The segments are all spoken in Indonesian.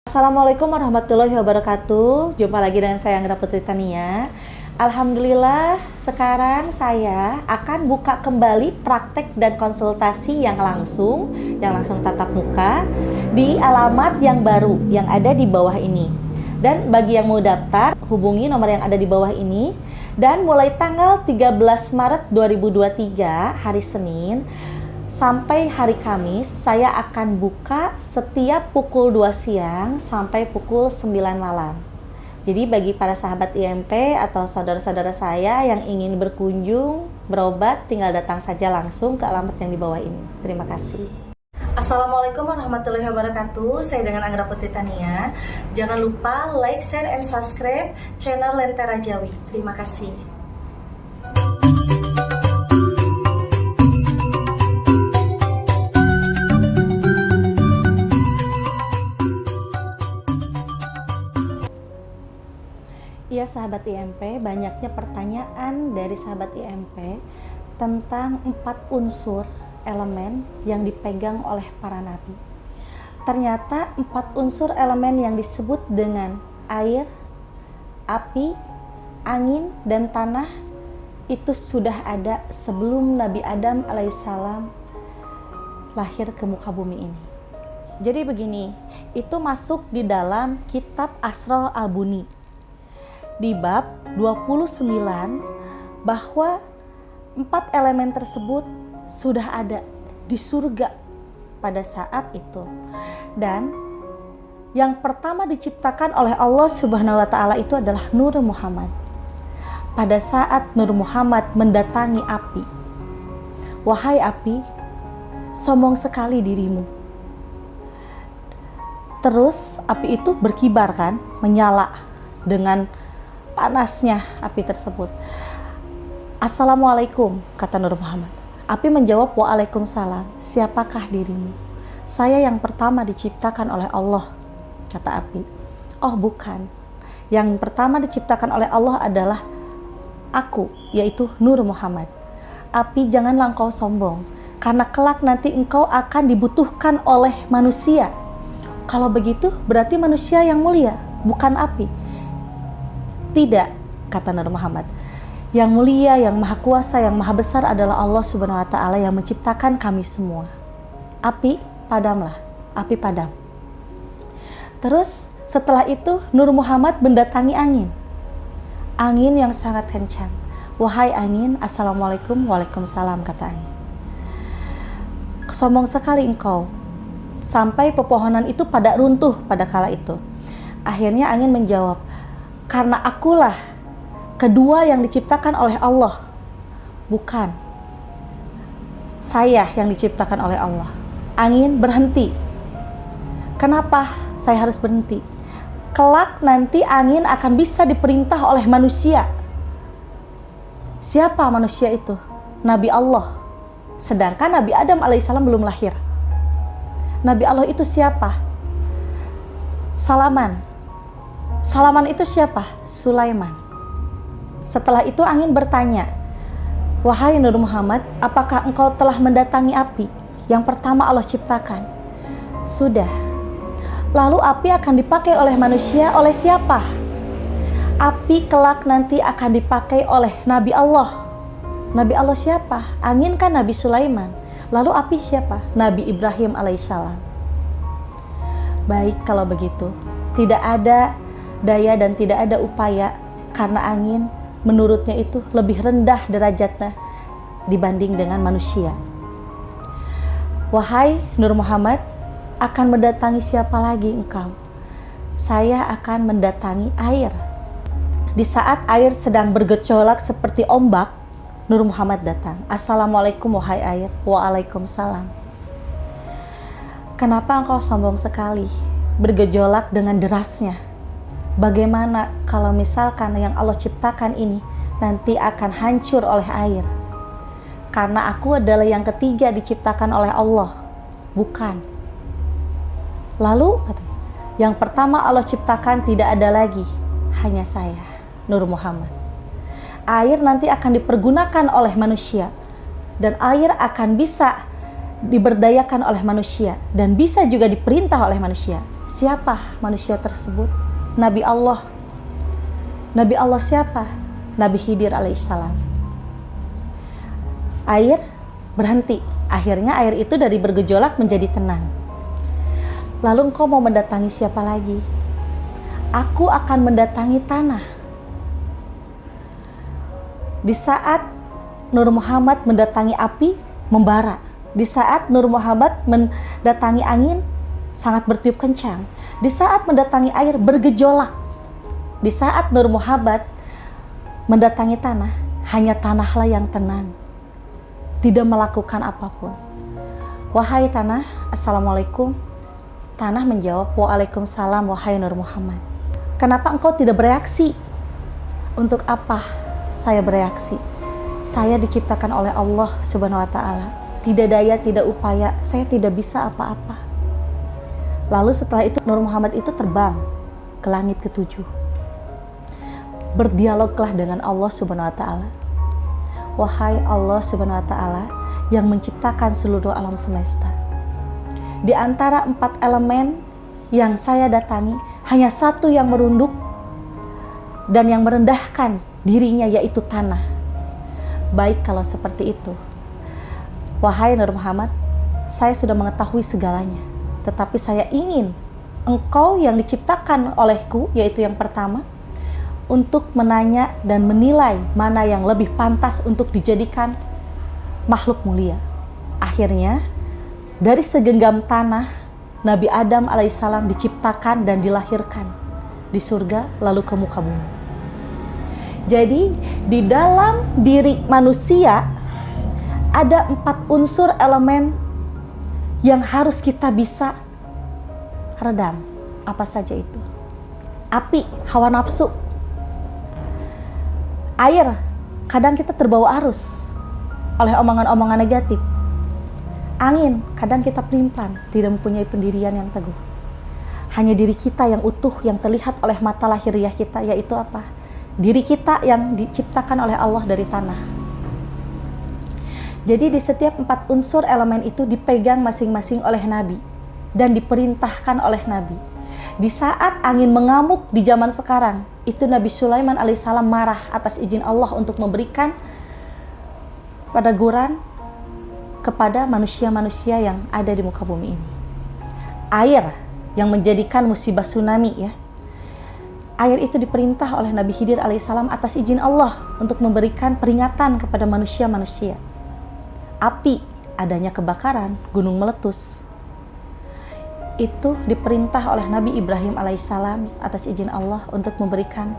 Assalamualaikum warahmatullahi wabarakatuh. Jumpa lagi dengan saya Anggra Putri Tania. Alhamdulillah, sekarang saya akan buka kembali praktek dan konsultasi yang langsung tatap muka di alamat yang baru yang ada di bawah ini. Dan bagi yang mau daftar, hubungi nomor yang ada di bawah ini. Dan mulai tanggal 13 Maret 2023, hari Senin, sampai hari Kamis, saya akan buka setiap pukul 2 siang sampai pukul 9 malam. Jadi bagi para sahabat IMP atau saudara-saudara saya yang ingin berkunjung, berobat, tinggal datang saja langsung ke alamat yang di bawah ini. Terima kasih. Assalamualaikum warahmatullahi wabarakatuh. Saya dengan Anggra Putri Tania. Jangan lupa like, share, and subscribe channel Lentera Jawi. Terima kasih. Ya sahabat IMP, banyaknya pertanyaan dari sahabat IMP tentang 4 unsur elemen yang dipegang oleh para nabi. Ternyata 4 unsur elemen yang disebut dengan air, api, angin, dan tanah itu sudah ada sebelum Nabi Adam alaihissalam lahir ke muka bumi ini. Jadi begini, itu masuk di dalam kitab Asrar Al-Buni di bab 29 bahwa 4 elemen tersebut sudah ada di surga pada saat itu. Dan yang pertama diciptakan oleh Allah Subhanahu wa taala itu adalah Nur Muhammad. Pada saat Nur Muhammad mendatangi api, "Wahai api, sombong sekali dirimu." Terus api itu berkibar kan, menyala dengan panasnya api tersebut. "Assalamualaikum," kata Nur Muhammad. Api menjawab, "Waalaikumsalam, siapakah dirimu?" "Saya yang pertama diciptakan oleh Allah," kata api. "Oh bukan, yang pertama diciptakan oleh Allah adalah aku, yaitu Nur Muhammad." "Api, janganlah engkau sombong, karena kelak nanti engkau akan dibutuhkan oleh manusia." "Kalau begitu berarti manusia yang mulia, bukan api." "Tidak," kata Nur Muhammad. "Yang mulia, yang maha kuasa, yang maha besar adalah Allah Subhanahu wa taala yang menciptakan kami semua. Api, padamlah." Api padam. Terus setelah itu Nur Muhammad mendatangi angin. Angin yang sangat kencang. "Wahai angin, assalamualaikum." "Waalaikumsalam," kata angin. "Sombong sekali engkau." Sampai pepohonan itu pada runtuh pada kala itu. Akhirnya angin menjawab, "Karena akulah kedua yang diciptakan oleh Allah." "Bukan, saya yang diciptakan oleh Allah." Angin berhenti. "Kenapa saya harus berhenti?" "Kelak nanti angin akan bisa diperintah oleh manusia." "Siapa manusia itu?" "Nabi Allah." Sedangkan Nabi Adam alaihissalam belum lahir. "Nabi Allah itu siapa?" "Salaman." "Salaman itu siapa?" "Sulaiman." Setelah itu angin bertanya, "Wahai Nur Muhammad, apakah engkau telah mendatangi api yang pertama Allah ciptakan?" "Sudah." "Lalu api akan dipakai oleh manusia oleh siapa?" "Api kelak nanti akan dipakai oleh Nabi Allah." "Nabi Allah siapa?" "Angin kan Nabi Sulaiman." "Lalu api siapa?" "Nabi Ibrahim alaihissalam." "Baik kalau begitu, tidak ada daya dan tidak ada upaya karena angin menurutnya itu lebih rendah derajatnya dibanding dengan manusia." "Wahai Nur Muhammad, akan mendatangi siapa lagi engkau?" "Saya akan mendatangi air." Di saat air sedang bergejolak seperti ombak, Nur Muhammad datang. "Assalamualaikum wahai air." "Waalaikumsalam." "Kenapa engkau sombong sekali, bergejolak dengan derasnya? Bagaimana kalau misalkan yang Allah ciptakan ini nanti akan hancur oleh air?" "Karena aku adalah yang ketiga diciptakan oleh Allah." "Bukan." "Lalu?" katanya, "Yang pertama Allah ciptakan tidak ada lagi, hanya saya, Nur Muhammad. Air nanti akan dipergunakan oleh manusia, dan air akan bisa diberdayakan oleh manusia dan bisa juga diperintah oleh manusia. Siapa manusia tersebut? Nabi Allah. Nabi Allah siapa? Nabi Khidir alaihissalam. Air berhenti. Akhirnya air itu dari bergejolak menjadi tenang. Lalu engkau mau mendatangi siapa lagi? Aku akan mendatangi tanah. Di saat Nur Muhammad mendatangi api, membara. Di saat Nur Muhammad mendatangi angin, sangat bertiup kencang. Di saat mendatangi air, bergejolak. Di saat Nur Muhammad mendatangi tanah, hanya tanahlah yang tenang, tidak melakukan apapun. Wahai tanah, assalamualaikum. Tanah menjawab, waalaikumsalam wahai Nur Muhammad. Kenapa engkau tidak bereaksi? Untuk apa saya bereaksi? Saya diciptakan oleh Allah Subhanahu wa Ta'ala. Tidak daya, tidak upaya, saya tidak bisa apa-apa. Lalu setelah itu Nur Muhammad itu terbang ke langit ketujuh. Berdialoglah dengan Allah Subhanahu wa Ta'ala. Wahai Allah Subhanahu wa Ta'ala yang menciptakan seluruh alam semesta. Di antara 4 elemen yang saya datangi, hanya satu yang merunduk dan yang merendahkan dirinya, yaitu tanah. Baik kalau seperti itu. Wahai Nur Muhammad, saya sudah mengetahui segalanya. Tetapi saya ingin engkau yang diciptakan olehku, yaitu yang pertama, untuk menanya dan menilai mana yang lebih pantas untuk dijadikan makhluk mulia. Akhirnya, dari segenggam tanah, Nabi Adam alaihissalam diciptakan dan dilahirkan di surga lalu ke muka bumi. Jadi di dalam diri manusia ada 4 unsur elemen yang harus kita bisa redam. Apa saja itu? Api, hawa nafsu. Air, kadang kita terbawa arus oleh omongan-omongan negatif. Angin, kadang kita pelin-pelan, tidak mempunyai pendirian yang teguh. Hanya diri kita yang utuh, yang terlihat oleh mata lahiriah kita, yaitu apa? Diri kita yang diciptakan oleh Allah dari tanah. Jadi di setiap 4 unsur elemen itu dipegang masing-masing oleh Nabi dan diperintahkan oleh Nabi. Di saat angin mengamuk di zaman sekarang, itu Nabi Sulaiman alaihissalam marah atas izin Allah untuk memberikan peneguran kepada manusia-manusia yang ada di muka bumi ini. Air yang menjadikan musibah tsunami, ya. Air itu diperintah oleh Nabi Khidir alaihissalam atas izin Allah untuk memberikan peringatan kepada manusia-manusia. Api, adanya kebakaran, gunung meletus, itu diperintah oleh Nabi Ibrahim alaihissalam atas izin Allah untuk memberikan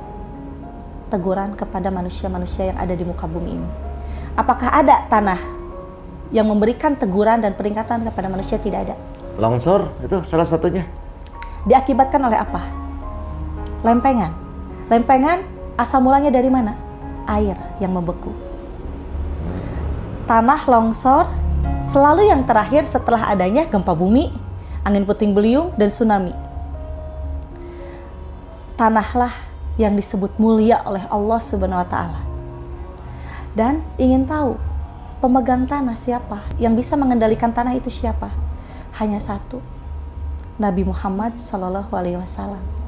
teguran kepada manusia-manusia yang ada di muka bumi ini. Apakah ada tanah yang memberikan teguran dan peringatan kepada manusia? Tidak ada. Longsor itu salah satunya. Diakibatkan oleh apa? Lempengan. Lempengan asal mulanya dari mana? Air yang membeku. Tanah longsor selalu yang terakhir setelah adanya gempa bumi, angin puting beliung, dan tsunami. Tanahlah yang disebut mulia oleh Allah Subhanahu wa Ta'ala. Dan ingin tahu pemegang tanah siapa? Yang bisa mengendalikan tanah itu siapa? Hanya satu, Nabi Muhammad SAW.